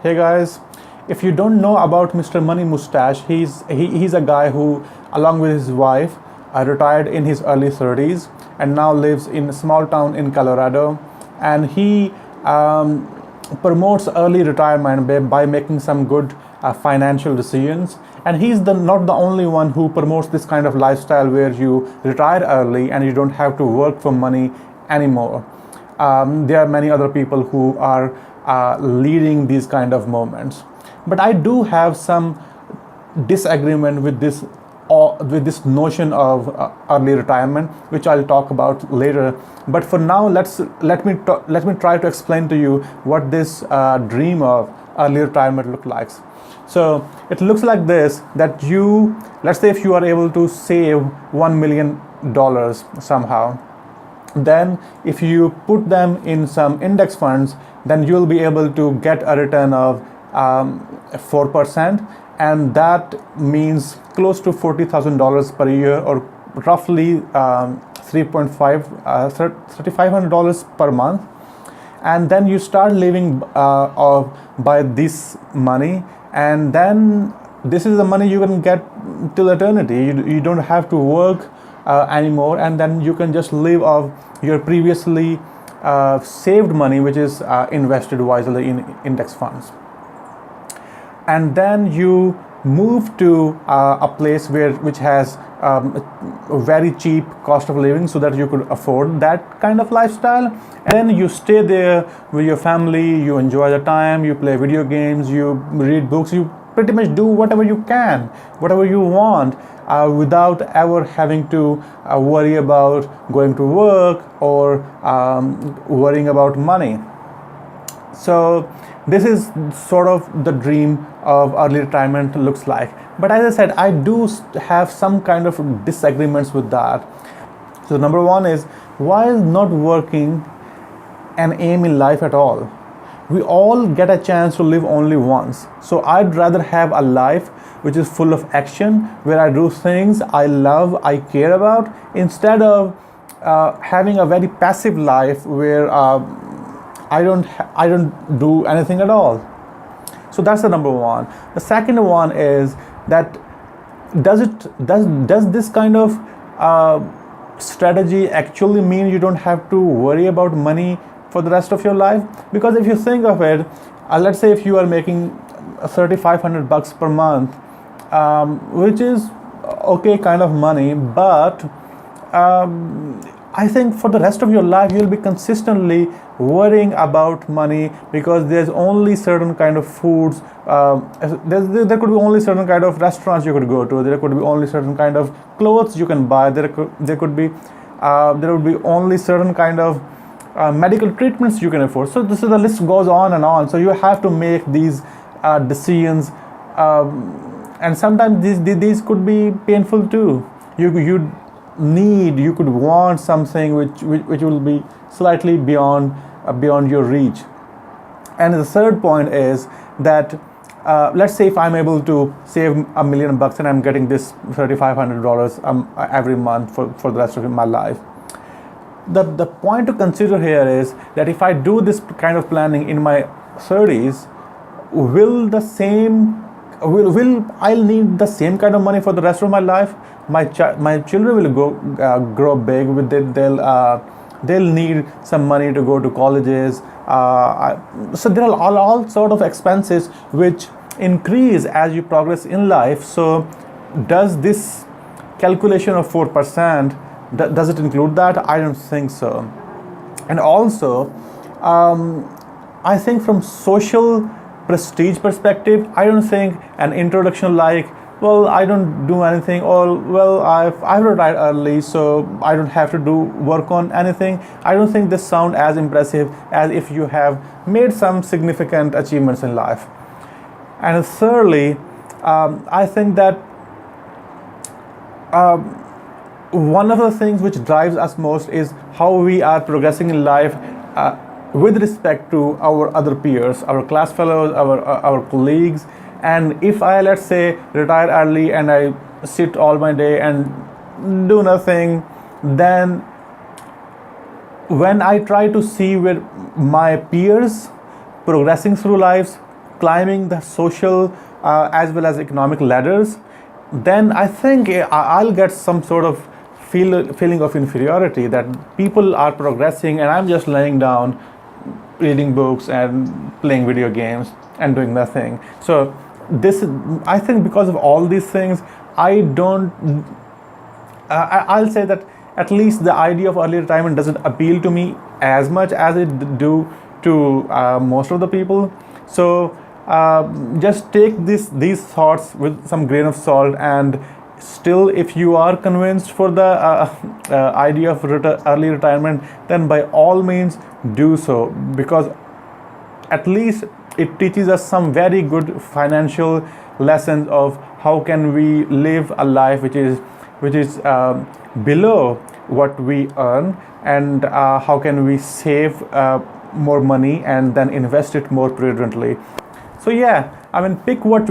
Hey guys, if you don't know about Mr. Money Mustache, he's a guy who, along with his wife, retired in his early 30s and now lives in a small town in Colorado. And he promotes early retirement by making some good financial decisions. And he's not the only one who promotes this kind of lifestyle where you retire early and you don't have to work for money anymore. There are many other people who are leading these kind of moments, but I do have some disagreement with this notion of early retirement, which I'll talk about later. But for now, let me try to explain to you what this dream of early retirement looks like. So it looks like this: that let's say if you are able to save $1 million somehow, then if you put them in some index funds, then you'll be able to get a return of 4%, and that means close to $40,000 per year, or roughly $3,500 per month. And then you start living by this money, and then this is the money you can get till eternity. You don't have to work anymore, and then you can just live off your previously saved money, which is invested wisely in index funds. And then you move to a place which has a very cheap cost of living, so that you could afford that kind of lifestyle. And then you stay there with your family, you enjoy the time, you play video games, you read books, you pretty much do whatever you can, whatever you want, without ever having to worry about going to work or worrying about money. So this is sort of the dream of early retirement looks like. But as I said, I do have some kind of disagreements with that. So number one is, why is not working an aim in life at all? We all get a chance to live only once. So I'd rather have a life which is full of action, where I do things I love, I care about, instead of having a very passive life where I don't do anything at all. So that's the number one. The second one is that does this kind of strategy actually mean you don't have to worry about money for the rest of your life? Because if you think of it, let's say if you are making $3,500 per month, which is okay kind of money, but I think for the rest of your life you'll be consistently worrying about money, because there's only certain kind of foods, there could be only certain kind of restaurants you could go to, there could be only certain kind of clothes you can buy, there would be only certain kind of medical treatments you can afford. So the list goes on and on. So you have to make these decisions, and sometimes these could be painful too. You could want something which will be slightly beyond your reach. And the third point is that let's say if I'm able to save $1 million and I'm getting this $3,500 every month for the rest of my life. The point to consider here is that if I do this kind of planning in my 30s, will I'll need the same kind of money for the rest of my life? My children will grow big. They'll need some money to go to colleges. So there are all sort of expenses which increase as you progress in life. So does this calculation of 4%, does it include that? I don't think so. And also, I think from social prestige perspective, I don't think an introduction like, well, I don't do anything, or well, I've retired early, so I don't have to work on anything. I don't think this sounds as impressive as if you have made some significant achievements in life. And thirdly, I think that one of the things which drives us most is how we are progressing in life with respect to our other peers, our class fellows, our colleagues. And if I, let's say, retire early and I sit all my day and do nothing, then when I try to see where my peers progressing through lives, climbing the social as well as economic ladders, then I think I'll get some sort of feeling of inferiority, that people are progressing and I'm just laying down, reading books and playing video games and doing nothing. So this, I think, because of all these things, I don't. I'll say that at least the idea of early retirement doesn't appeal to me as much as it do to most of the people. So just take these thoughts with some grain of salt, and still, if you are convinced for the idea of early retirement, then by all means do so, because at least it teaches us some very good financial lessons of how can we live a life which is below what we earn, and how can we save more money and then invest it more prudently. So yeah, I mean, pick what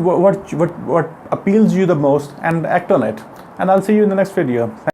appeals you the most and act on it. And I'll see you in the next video.